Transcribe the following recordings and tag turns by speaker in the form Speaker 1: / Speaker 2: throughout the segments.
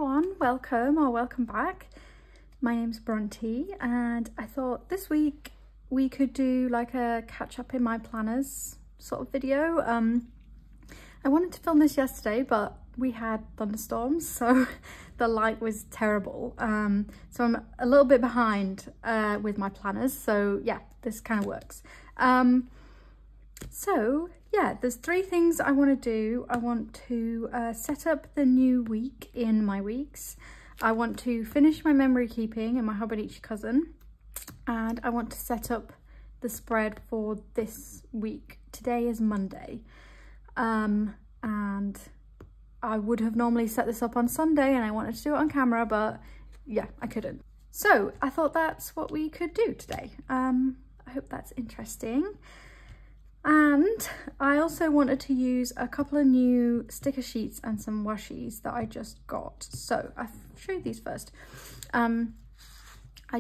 Speaker 1: everyone, welcome back. My name's Bronte and I thought this week we could do like a catch up in my planners sort of video. I wanted to film this yesterday but we had thunderstorms, so the light was terrible, so I'm a little bit behind with my planners, so yeah, this kind of works. So yeah, there's three things I want to do. I want to set up the new week in my weeks. I want to finish my memory keeping in my Hobonichi Cousin, and I want to set up the spread for this week. Today is Monday, and I would have normally set this up on Sunday and I wanted to do it on camera, but yeah, I couldn't. So I thought that's what we could do today. I hope that's interesting. And I also wanted to use a couple of new sticker sheets and some washies that I just got. So I'll show you these first. I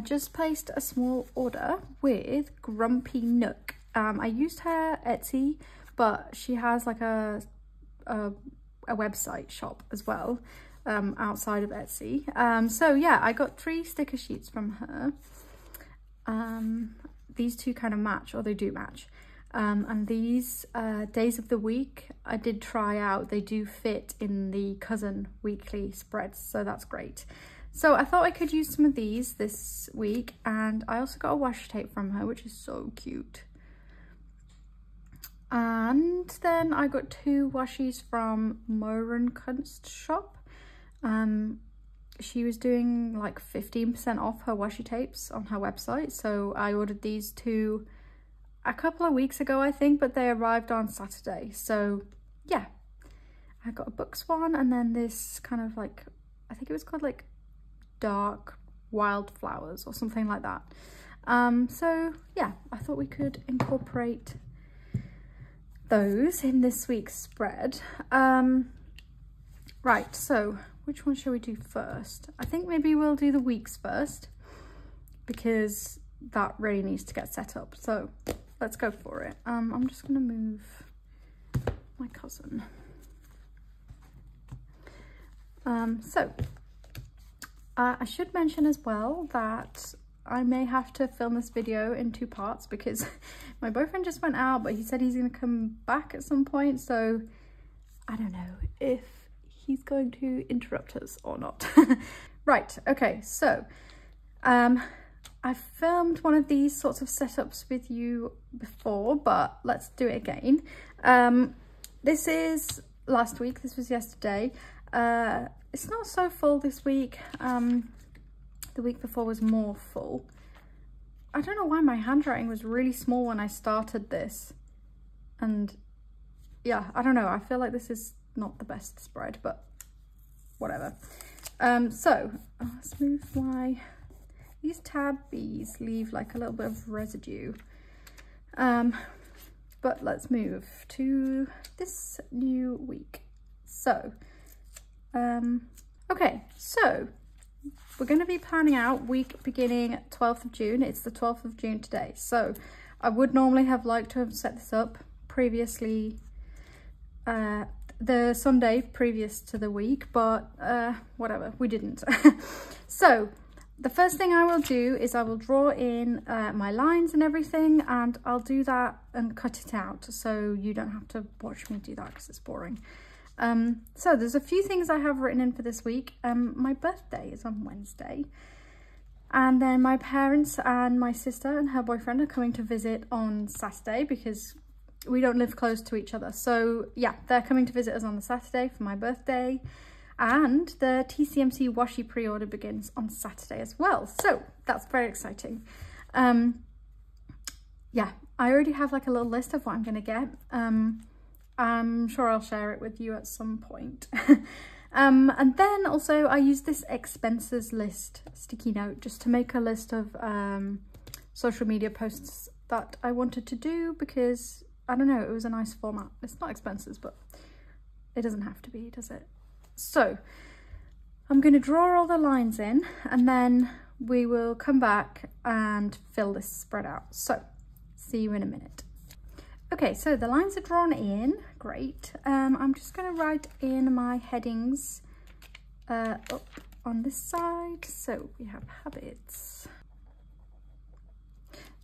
Speaker 1: just placed a small order with Grumpy Nook. I used her Etsy, but she has like a website shop as well, outside of Etsy. So yeah, I got 3 sticker sheets from her. These two kind of match, or they do match. And these days of the week I did try out, they do fit in the cousin weekly spreads, so that's great. So I thought I could use some of these this week, and I also got a washi tape from her, which is so cute. And then I got 2 washies from Mohren Kunst Shop. She was doing like 15% off her washi tapes on her website, so I ordered these 2 a couple of weeks ago, I think, but they arrived on Saturday. So yeah, I got a books one, and then this kind of like, I think it was called like Dark Wildflowers or something like that. So yeah, I thought we could incorporate those in this week's spread. Right, so which one shall we do first? I think maybe we'll do the weeks first, because that really needs to get set up. So let's go for it. I'm just gonna move my cousin. I should mention as well that I may have to film this video in 2 parts, because my boyfriend just went out, but he said he's gonna come back at some point, so I don't know if he's going to interrupt us or not. Right, okay, so I've filmed one of these sorts of setups with you before, but let's do it again. This is last week, this was yesterday. It's not so full this week. The week before was more full. I don't know why my handwriting was really small when I started this. And yeah, I don't know, I feel like this is not the best spread, but whatever. So let's move my... These tabbies leave like a little bit of residue. But let's move to this new week. So, okay, so we're going to be planning out week beginning 12th of June. It's the 12th of June today. So I would normally have liked to have set this up previously, the Sunday previous to the week, but whatever, we didn't. So the first thing I will do is I will draw in my lines and everything, and I'll do that and cut it out, so you don't have to watch me do that because it's boring. So there's a few things I have written in for this week. My birthday is on Wednesday, and then my parents and my sister and her boyfriend are coming to visit on Saturday, because we don't live close to each other. So yeah, they're coming to visit us on the Saturday for my birthday. And the TCMC washi pre-order begins on Saturday as well. So that's very exciting. Yeah, I already have like a little list of what I'm gonna get. I'm sure I'll share it with you at some point. And then also I use this expenses list sticky note just to make a list of social media posts that I wanted to do, because I don't know, it was a nice format. It's not expenses, but it doesn't have to be, does it? So I'm going to draw all the lines in, and then we will come back and fill this spread out. So see you in a minute. Okay, so the lines are drawn in, great. I'm just going to write in my headings up on this side. So we have habits.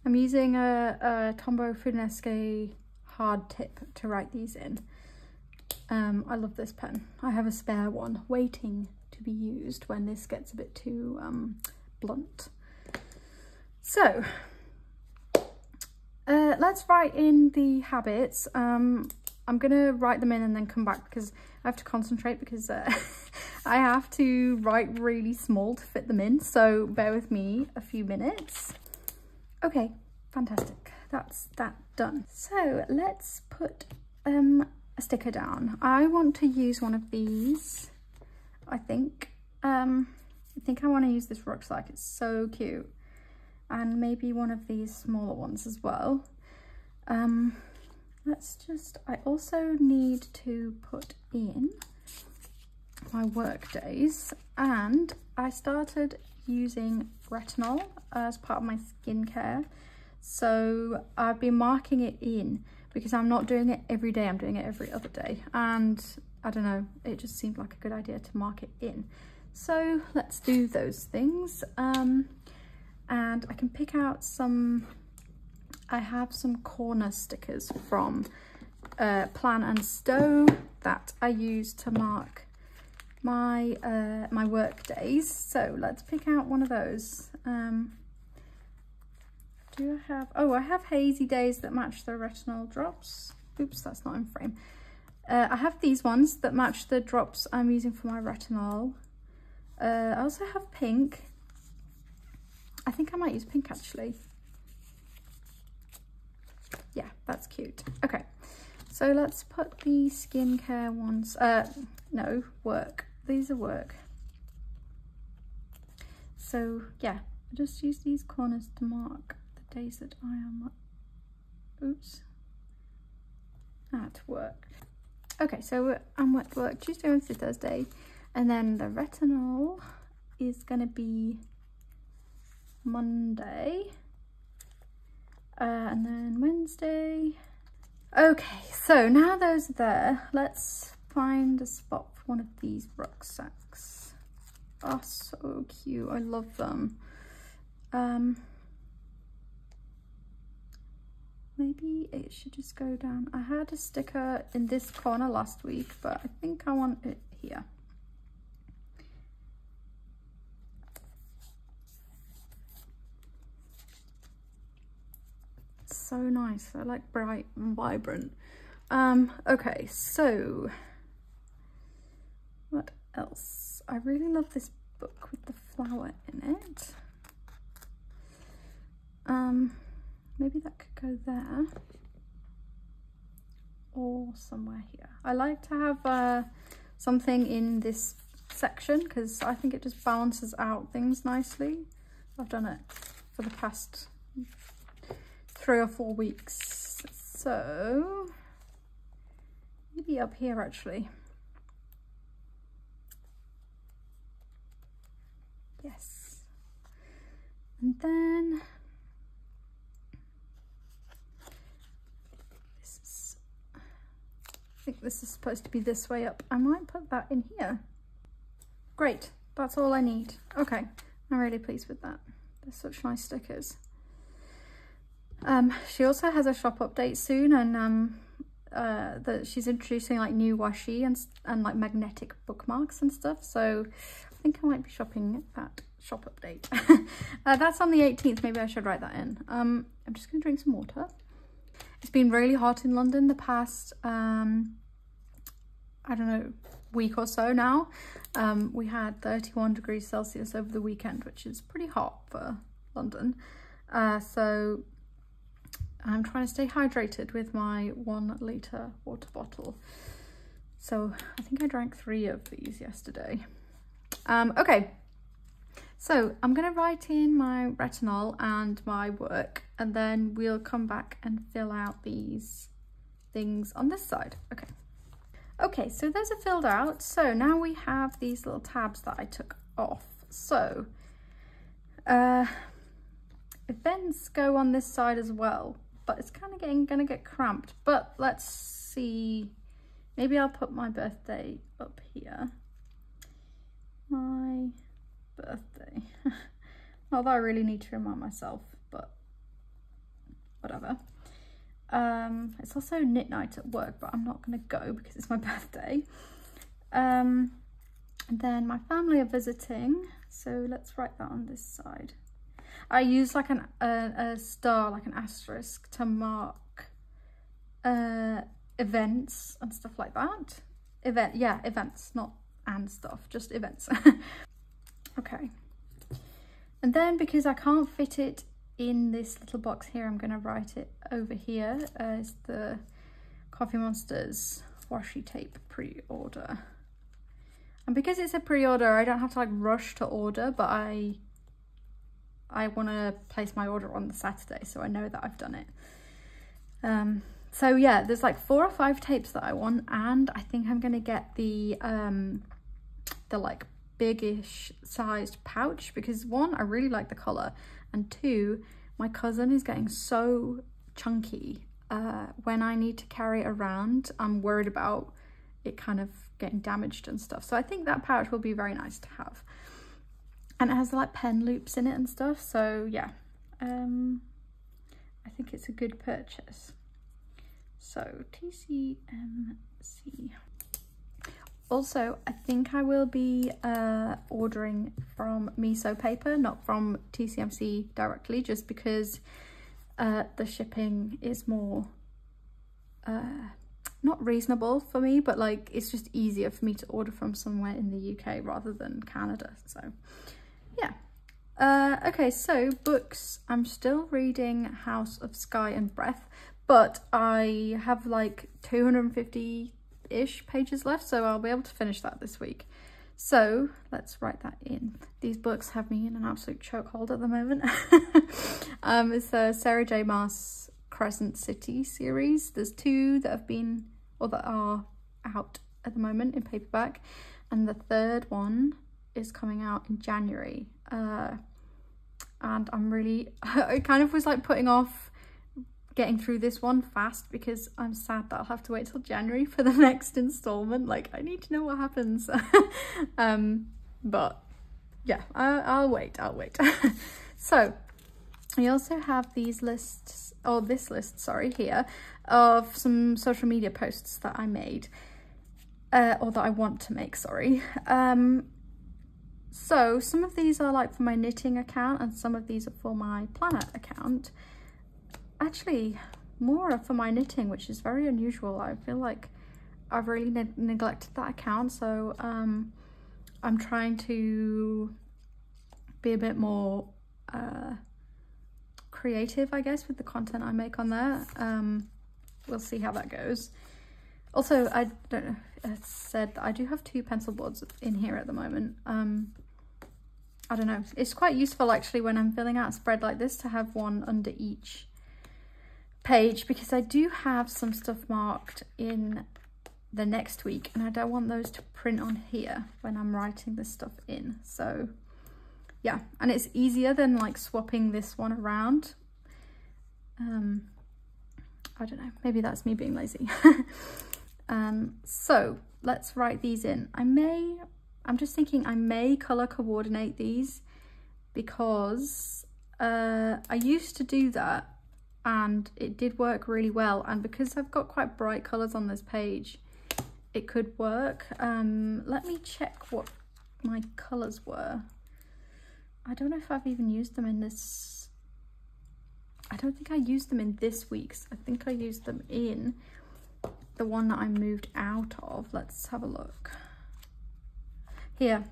Speaker 1: I'm using a Tombow Finesque hard tip to write these in. I love this pen. I have a spare one waiting to be used when this gets a bit too blunt. So let's write in the habits. I'm gonna write them in and then come back because I have to concentrate because I have to write really small to fit them in, so bear with me a few minutes. Okay, fantastic, that's that done. So let's put a sticker down. I want to use one of these. I think I want to use this rucksack, it's so cute, and maybe one of these smaller ones as well. I also need to put in my work days, and I started using retinol as part of my skincare, so I've been marking it in because I'm not doing it every day, I'm doing it every other day, and I don't know, it just seemed like a good idea to mark it in. So let's do those things. And I can pick out some, I have some corner stickers from Plan and Stow that I use to mark my my work days. So let's pick out one of those. Do I have, oh, I have hazy days that match the retinol drops. Oops, that's not in frame. I have these ones that match the drops I'm using for my retinol. I also have pink. I think I might use pink actually. Yeah, that's cute. Okay, so let's put the skincare ones, no, work. These are work. So yeah, I just use these corners to mark the days that I am, oops, at work. Okay, so I'm at work Tuesday, Wednesday, Thursday, and then the retinol is gonna be Monday, and then Wednesday. Okay, so now those are there, let's find a spot for one of these rucksacks. Oh, so cute, I love them. Maybe it should just go down. I had a sticker in this corner last week, but I think I want it here. So nice, I like bright and vibrant. Okay, so what else? I really love this book with the flower in it. Maybe that could go there or somewhere here. I like to have something in this section because I think it just balances out things nicely. I've done it for the past 3 or 4 weeks, so maybe up here actually. Yes, and then I think this is supposed to be this way up. I might put that in here. Great, that's all I need. Okay, I'm really pleased with that. They're such nice stickers. She also has a shop update soon, and that she's introducing like new washi and like magnetic bookmarks and stuff. So I think I might be shopping that shop update. That's on the 18th. Maybe I should write that in. I'm just gonna drink some water. It's been really hot in London the past, I don't know, week or so now. We had 31 degrees Celsius over the weekend, which is pretty hot for London. So I'm trying to stay hydrated with my 1 litre water bottle. So I think I drank 3 of these yesterday. Okay. So I'm going to write in my retinol and my work, and then we'll come back and fill out these things on this side. Okay. Okay, so those are filled out. So now we have these little tabs that I took off. So events go on this side as well, but it's kind of gonna get cramped. But let's see. Maybe I'll put my birthday up here. my birthday. Not that I really need to remind myself, but whatever. It's also knit night at work, but I'm not gonna go because it's my birthday. And then my family are visiting, so let's write that on this side. I use like a star, like an asterisk, to mark events and stuff like that. Events, not and stuff, just events. Okay. And then because I can't fit it in this little box here, I'm going to write it over here as the Coffee Monsters washi tape pre-order. And because it's a pre-order, I don't have to like rush to order, but I want to place my order on the Saturday, so I know that I've done it. So yeah, there's like 4 or 5 tapes that I want, and I think I'm going to get the like biggish sized pouch because 1, I really like the colour, and 2, my cousin is getting so chunky when I need to carry it around. I'm worried about it kind of getting damaged and stuff, so I think that pouch will be very nice to have, and it has like pen loops in it and stuff, so yeah, I think it's a good purchase. So TCMC. Also, I think I will be ordering from Miso Paper, not from TCMC directly, just because the shipping is more not reasonable for me, but like it's just easier for me to order from somewhere in the UK rather than Canada. So yeah. Okay, so books. I'm still reading House of Sky and Breath, but I have like 250-ish pages left, so I'll be able to finish that this week. So let's write that in. These books have me in an absolute chokehold at the moment. It's the Sarah J Maas Crescent City series. There's 2 that have been, or that are out at the moment in paperback, and the 3rd one is coming out in January. And I'm really, I kind of was like putting off getting through this one fast because I'm sad that I'll have to wait till January for the next installment. Like, I need to know what happens. But yeah, I'll wait. So I also have these lists, or this list, sorry, here, of some social media posts that I made, or that I want to make, sorry. So some of these are like for my knitting account, and some of these are for my planner account. Actually, more are for my knitting, which is very unusual. I feel like I've really neglected that account, so I'm trying to be a bit more creative, I guess, with the content I make on there. We'll see how that goes. Also, I don't know if I said that I do have 2 pencil boards in here at the moment. I don't know, it's quite useful actually when I'm filling out a spread like this to have one under each page, because I do have some stuff marked in the next week and I don't want those to print on here when I'm writing this stuff in. So yeah, and it's easier than like swapping this one around. I don't know, maybe that's me being lazy. So let's write these in. I'm just thinking I may color coordinate these because I used to do that and it did work really well, and because I've got quite bright colors on this page, it could work. Let me check what my colors were. I don't know if I've even used them in this. I don't think I used them in this week's. I think I used them in the one that I moved out of. Let's have a look. Here.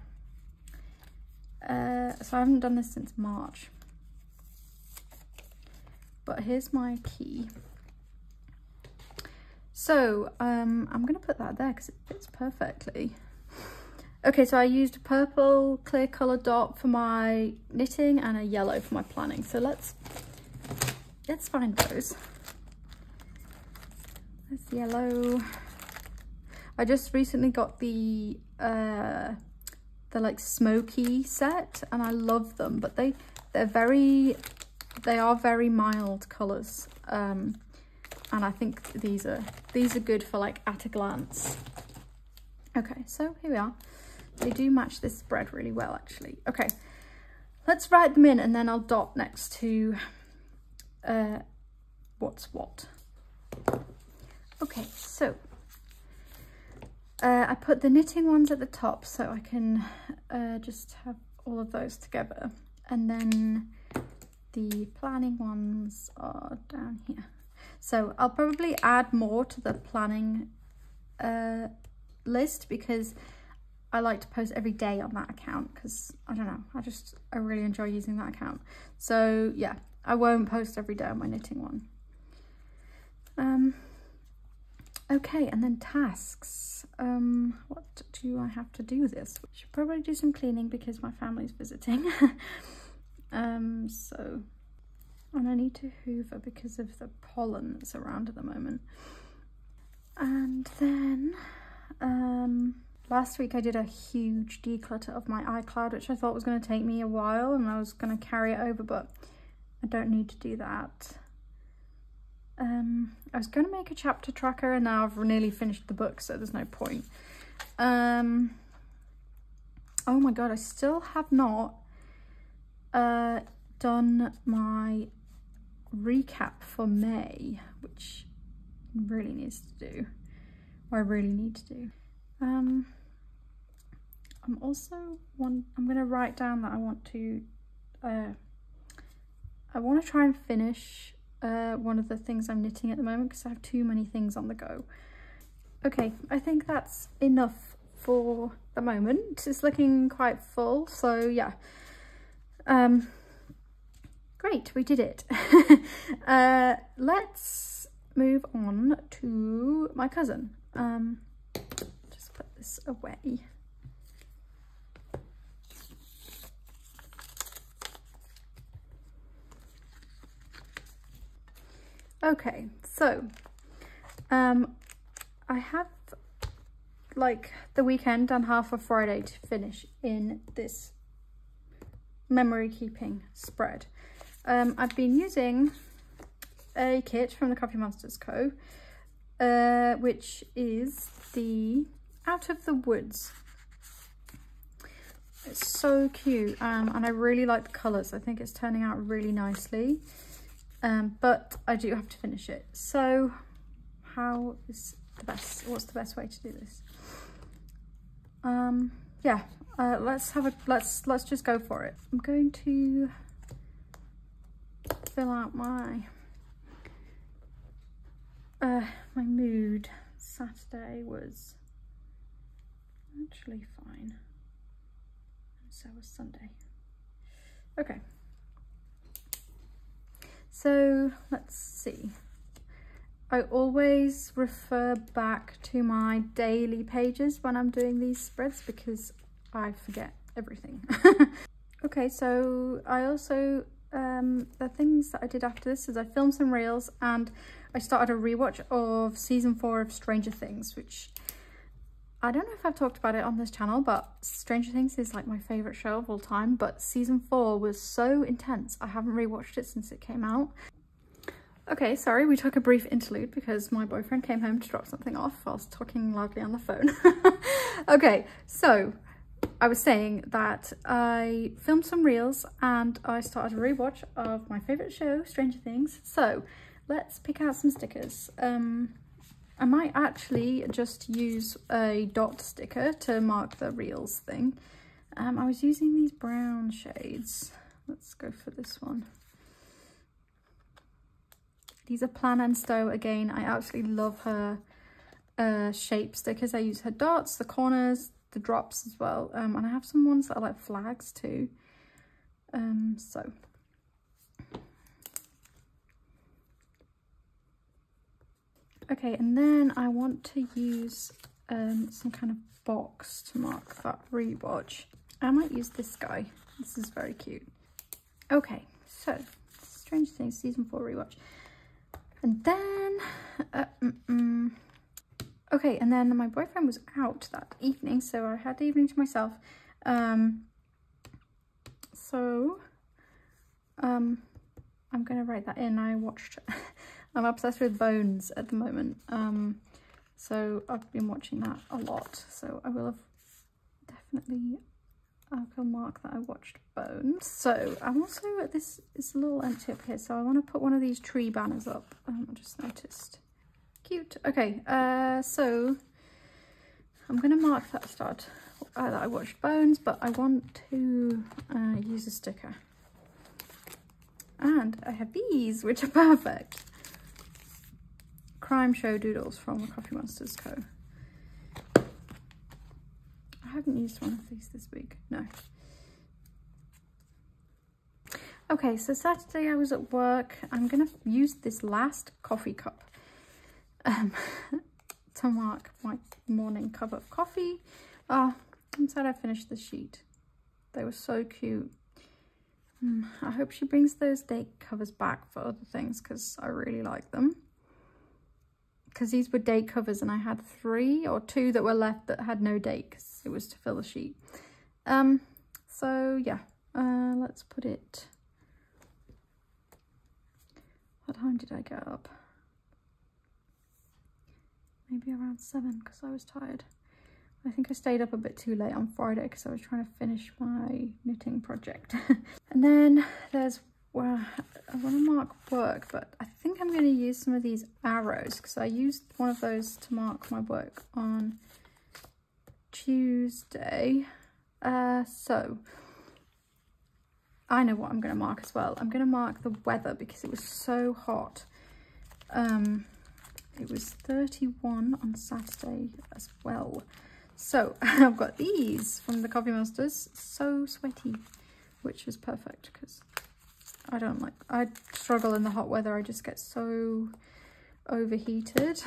Speaker 1: So I haven't done this since March. But here's my key. So I'm going to put that there because it fits perfectly. Okay, so I used a purple clear colour dot for my knitting and a yellow for my planning. So let's find those. There's the yellow. I just recently got the like smoky set and I love them, but they are very mild colours, and I think these are good for like at a glance. Okay, so here we are. They do match this spread really well, actually. Okay, let's write them in and then I'll dot next to what's what. Okay, so I put the knitting ones at the top so I can just have all of those together, and then the planning ones are down here. So I'll probably add more to the planning list because I like to post every day on that account because I don't know, I really enjoy using that account. So yeah, I won't post every day on my knitting one. Okay, and then tasks. What do I have to do this? I should probably do some cleaning because my family's visiting. And I need to hoover because of the pollen that's around at the moment. And then last week I did a huge declutter of my iCloud, which I thought was going to take me a while and I was going to carry it over, but I don't need to do that. I was going to make a chapter tracker and now I've nearly finished the book, so there's no point. Oh my god, I still have not done my recap for May, which really needs to do, or I really need to do. I'm going to write down that I want to try and finish one of the things I'm knitting at the moment because I have too many things on the go. Okay, I think that's enough for the moment. It's looking quite full, so yeah. Great, we did it. Let's move on to my cousin. Just put this away. Okay, so I have like the weekend and half of Friday to finish in this memory keeping spread. I've been using a kit from the Coffee Monsters Co, which is the Out of the Woods. It's so cute, and I really like the colours. I think it's turning out really nicely. But I do have to finish it. So what's the best way to do this? Yeah, let's just go for it. I'm going to fill out my mood. Saturday was actually fine, and so was Sunday. Okay. So let's see. I always refer back to my daily pages when I'm doing these spreads because I forget everything. Okay, so I also, the things that I did after this is I filmed some reels and I started a rewatch of season 4 of Stranger Things, which I don't know if I've talked about it on this channel, but Stranger Things is like my favourite show of all time, but season 4 was so intense. I haven't rewatched it since it came out. Okay, sorry, we took a brief interlude because my boyfriend came home to drop something off whilst talking loudly on the phone. Okay, so I was saying that I filmed some reels and I started a rewatch of my favourite show, Stranger Things. So let's pick out some stickers. I might actually just use a dot sticker to mark the reels thing. I was using these brown shades. Let's go for this one. These are Plan and Stow again. I absolutely love her shape stickers. I use her dots, the corners, the drops as well. And I have some ones that are like flags too. Okay, and then I want to use some kind of box to mark that rewatch. I might use this guy. This is very cute. Okay, so Stranger Things season 4 rewatch. And then, okay, and then my boyfriend was out that evening, so I had the evening to myself. I'm gonna write that in. I watched, I'm obsessed with Bones at the moment. So I've been watching that a lot. So I will have definitely I can mark that I watched Bones. So I'm also, this is a little empty up here, so I want to put one of these tree banners up. I just noticed. Cute. Okay, so I'm going to mark that start that I watched Bones, but I want to use a sticker. And I have these, which are perfect. Crime show doodles from the Coffee Monsters Co. I haven't used one of these this week, no. Okay, so Saturday I was at work. I'm gonna use this last coffee cup to mark my morning cup of coffee. Oh, I'm sad I finished the sheet. They were so cute. I hope she brings those date covers back for other things because I really like them. Because these were date covers and I had 3 or 2 that were left that had no date because it was to fill the sheet. So yeah, let's put it. What time did I get up? Maybe around 7 because I was tired. I think I stayed up a bit too late on Friday because I was trying to finish my knitting project. And then there's, well, I want to mark work, but I think I'm going to use some of these arrows because I used one of those to mark my work on Tuesday. So I know what I'm going to mark as well. I'm going to mark the weather because it was so hot. It was 31 on Saturday as well. So I've got these from the Coffee Monsters, so sweaty, which is perfect because I struggle in the hot weather. I just get so overheated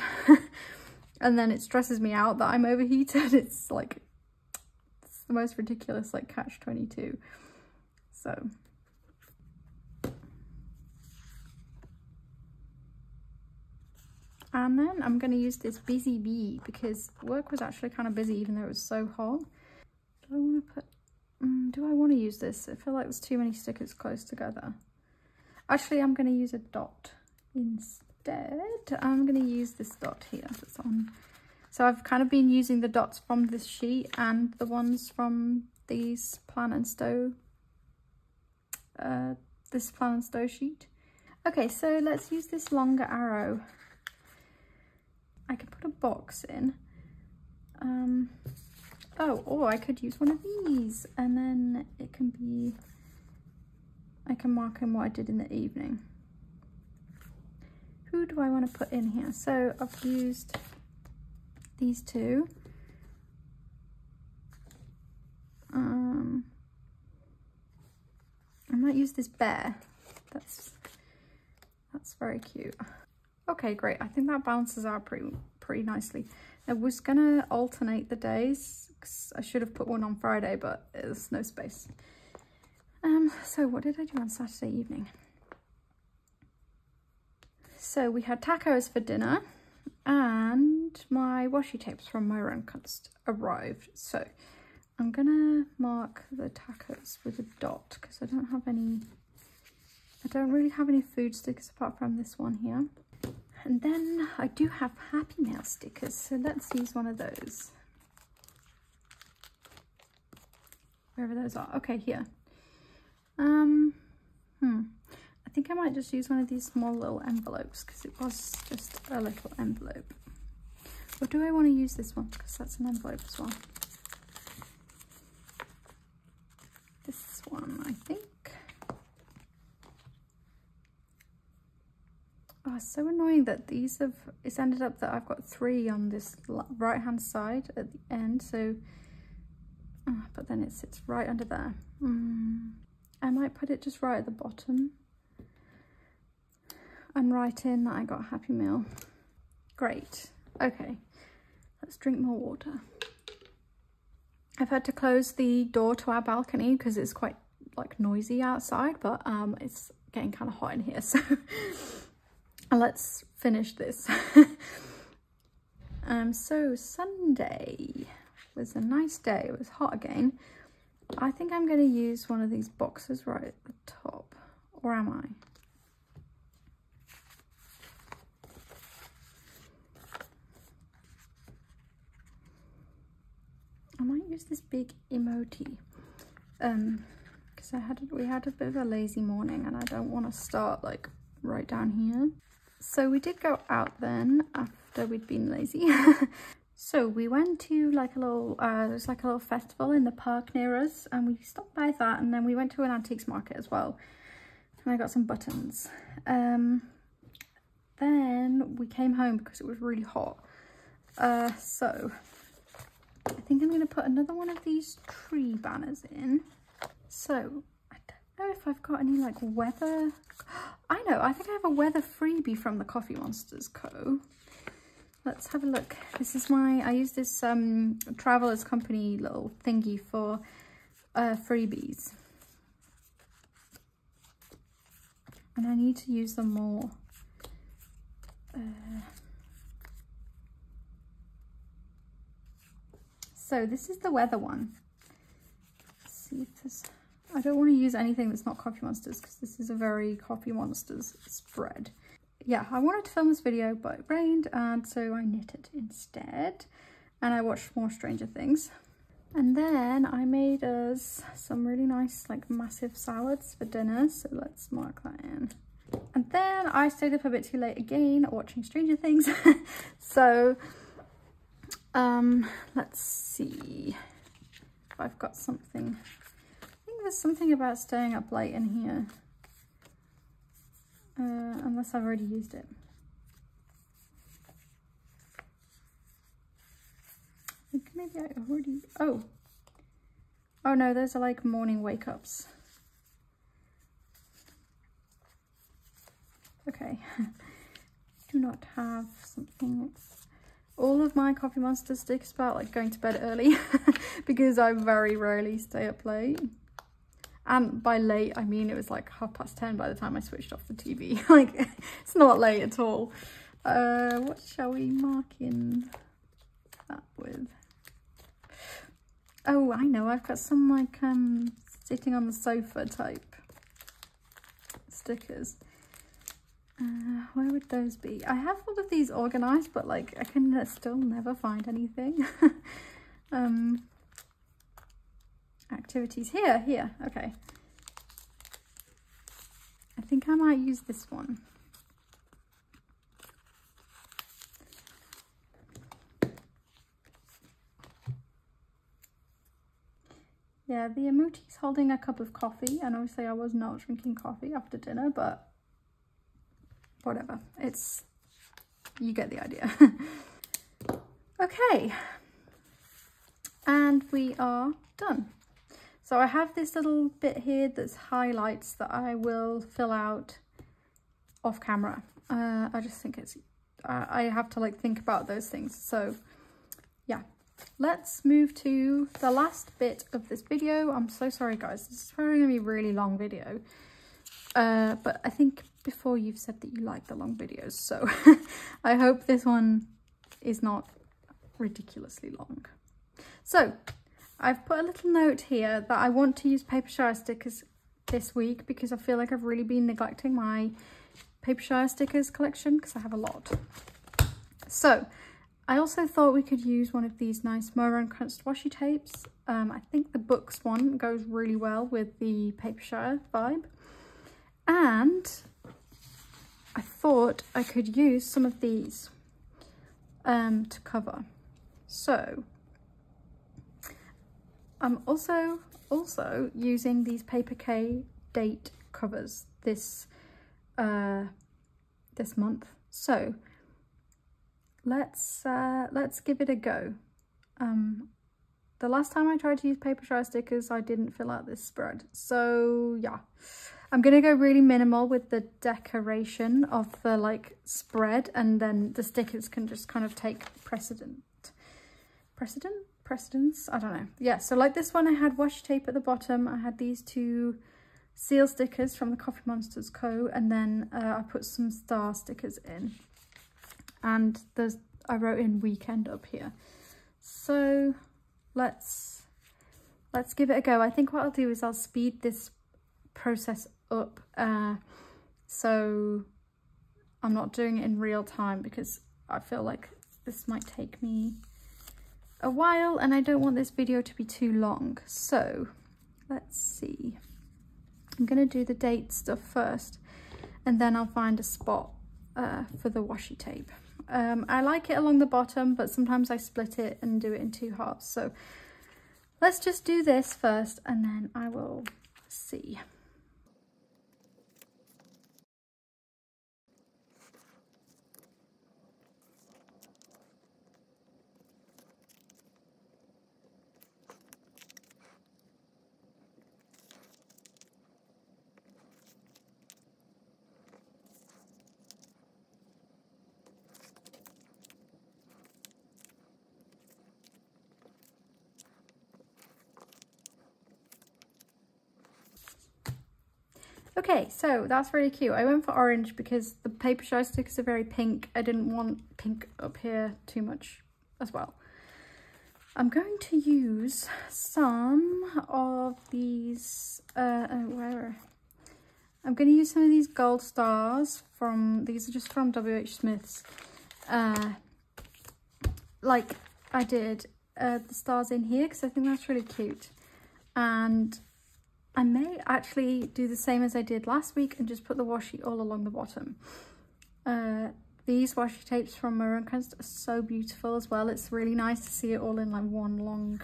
Speaker 1: and then it stresses me out that I'm overheated. It's like, it's the most ridiculous, like, catch-22. So and then I'm going to use this Busy Bee because work was actually kind of busy even though it was so hot. Do I want to put, do I want to use this? I feel like there's too many stickers close together. Actually, I'm going to use a dot instead. I'm going to use this dot here that's on. So I've kind of been using the dots from this sheet and the ones from these Plan and Stow, this Plan and Stow sheet. Okay, so let's use this longer arrow. I could put a box in. Oh, or I could use one of these and then it can be, I can mark in what I did in the evening. Who do I want to put in here? So I've used these 2. I might use this bear. That's very cute. Okay, great. I think that balances out pretty nicely. I was gonna alternate the days because I should have put one on Friday, but there's no space. So what did I do on Saturday evening? So we had tacos for dinner and my washi tapes from my Run Kunst arrived. So I'm gonna mark the tacos with a dot because I don't really have any food stickers apart from this one here. And then I do have Happy Mail stickers, so let's use one of those. Wherever those are. Okay, here. I think I might just use one of these small little envelopes because it was just a little envelope. Or do I want to use this one because that's an envelope as well? This one, I think. Oh, it's so annoying that these have, it's ended up that I've got 3 on this right hand side at the end, so but then it sits right under there. I might put it just right at the bottom and write in that I got Happy Meal. Great. Okay, let's drink more water. I've had to close the door to our balcony because it's quite like noisy outside, but it's getting kind of hot in here, so let's finish this. So Sunday was a nice day. It was hot again. I think I'm going to use one of these boxes right at the top, or am I? I might might use this big emoji because we had a bit of a lazy morning and I don't want to start like right down here. So we did go out then after we'd been lazy. So we went to like a little, there's like a little festival in the park near us, and we stopped by that, and then we went to an antiques market as well, and I got some buttons. Then we came home because it was really hot. So I think I'm going to put another one of these tree banners in. So I don't know if I've got any like weather. I know, I think I have a weather freebie from the Coffee Monsters Co. Let's have a look. This is I use this Travelers Company little thingy for freebies. And I need to use them more. So this is the weather one. Let's see if there's... I don't want to use anything that's not Coffee Monsters because this is a very Coffee Monsters spread. Yeah, I wanted to film this video, but it rained, and so I knitted instead. And I watched more Stranger Things. And then I made us some really nice, like, massive salads for dinner. So let's mark that in. And then I stayed up a bit too late again watching Stranger Things. So, let's see if I've got something. I think there's something about staying up late in here. Unless I've already used it. I think maybe I already... Oh no, those are like morning wake-ups. Okay. Do not have something... All of my Coffee Monster sticks about like going to bed early because I very rarely stay up late. And by late, I mean it was like 10:30 by the time I switched off the TV. Like, it's not late at all. What shall we mark in that with? Oh, I know. I've got some like sitting on the sofa type stickers. Where would those be? I have all of these organized, but like I can still never find anything. Activities here, okay. I think I might use this one. Yeah, the emoji's holding a cup of coffee, and obviously I was not drinking coffee after dinner, but whatever, you get the idea. Okay, and we are done. So I have this little bit here that's highlights that I will fill out off camera. I just think I have to like think about those things. So yeah, let's move to the last bit of this video. I'm so sorry guys, this is probably gonna be a really long video. But I think before you've said that you like the long videos, so I hope this one is not ridiculously long. So I've put a little note here that I want to use paper shire stickers this week because I feel like I've really been neglecting my paper shire stickers collection because I have a lot. So I also thought we could use one of these nice Moira and Crunched washi tapes. I think the books one goes really well with the paper shire vibe. And I thought I could use some of these to cover. So I'm also using these Paper K date covers this month. So let's give it a go. The last time I tried to use paper shire stickers, I didn't fill out this spread. So yeah, I'm gonna go really minimal with the decoration of the like spread, and then the stickers can just kind of take precedence, I don't know. Yeah, so like this one I had washi tape at the bottom. I had these two seal stickers from the Coffee Monsters Co, and then I put some star stickers in, and I wrote in weekend up here. So let's give it a go. I think what I'll do is I'll speed this process up so I'm not doing it in real time, because I feel like this might take me a while and I don't want this video to be too long. So let's see. I'm going to do the date stuff first and then I'll find a spot for the washi tape. I like it along the bottom, but sometimes I split it and do it in 2 halves. So let's just do this first and then I will see. Okay, so that's really cute. I went for orange because the paper shine stickers are very pink. I didn't want pink up here too much as well. I'm going to use some of these, I'm going to use some of these gold stars from, these are just from WH Smith's, like I did the stars in here because I think that's really cute. And I may actually do the same as I did last week and just put the washi all along the bottom. These washi tapes from Maroon Crest are so beautiful as well. It's really nice to see it all in like one long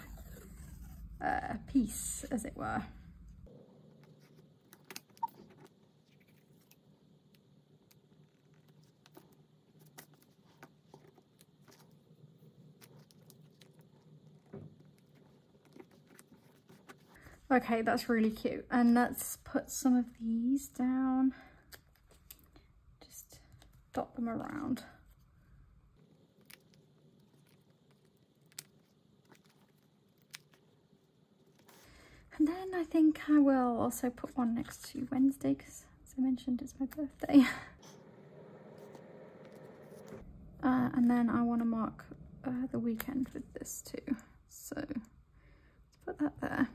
Speaker 1: piece, as it were. Okay, that's really cute. And let's put some of these down. Just dot them around. And then I think I will also put one next to Wednesday because, as I mentioned, it's my birthday. And then I want to mark the weekend with this too. So let's put that there.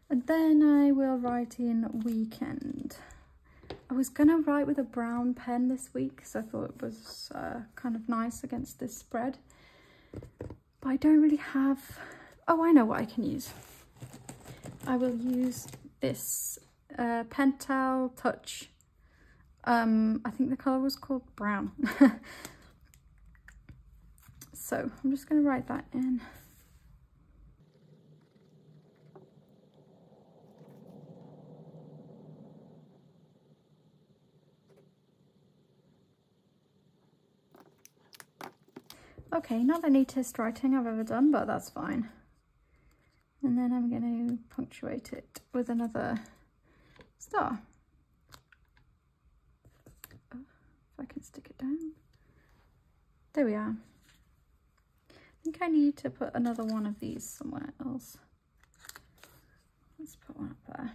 Speaker 1: And then I will write in weekend. I was gonna write with a brown pen this week because I thought it was kind of nice against this spread. But I don't really have, oh, I know what I can use. I will use this Pentel Touch. I think the colour was called brown. So I'm just gonna write that in. Okay, not the neatest writing I've ever done, but that's fine. And then I'm going to punctuate it with another star. Oh, if I can stick it down. There we are. I think I need to put another one of these somewhere else. Let's put one up there.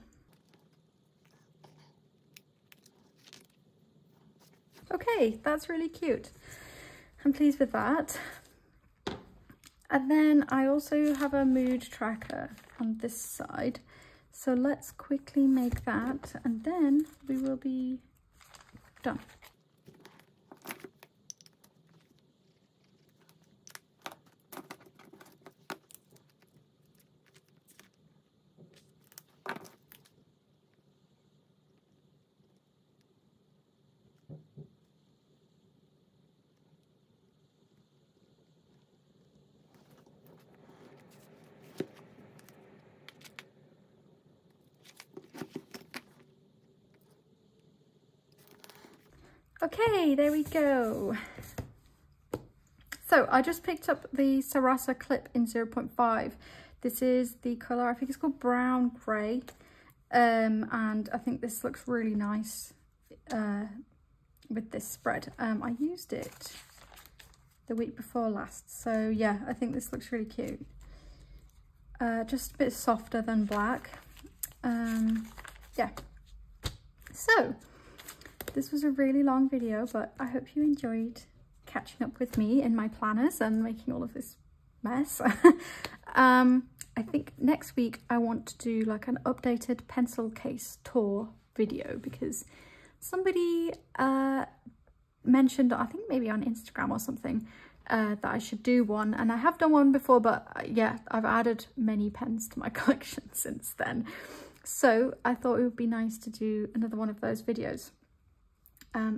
Speaker 1: Okay, that's really cute. I'm pleased with that. And then I also have a mood tracker on this side. So let's quickly make that and then we will be done. Okay, there we go. So I just picked up the Sarasa clip in 0.5. This is the colour, I think it's called brown grey. And I think this looks really nice with this spread. I used it the week before last. So yeah, I think this looks really cute. Just a bit softer than black. Yeah. So this was a really long video, but I hope you enjoyed catching up with me in my planners and making all of this mess. I think next week I want to do like an updated pencil case tour video because somebody mentioned, I think maybe on Instagram or something, that I should do one, and I have done one before, but yeah, I've added many pens to my collection since then, so I thought it would be nice to do another one of those videos.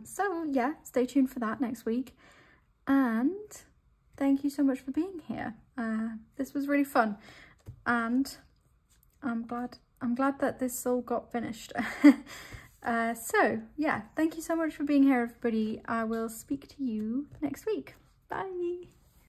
Speaker 1: So yeah, stay tuned for that next week, and thank you so much for being here. This was really fun, and I'm glad that this all got finished. So yeah, thank you so much for being here, everybody. I will speak to you next week. Bye.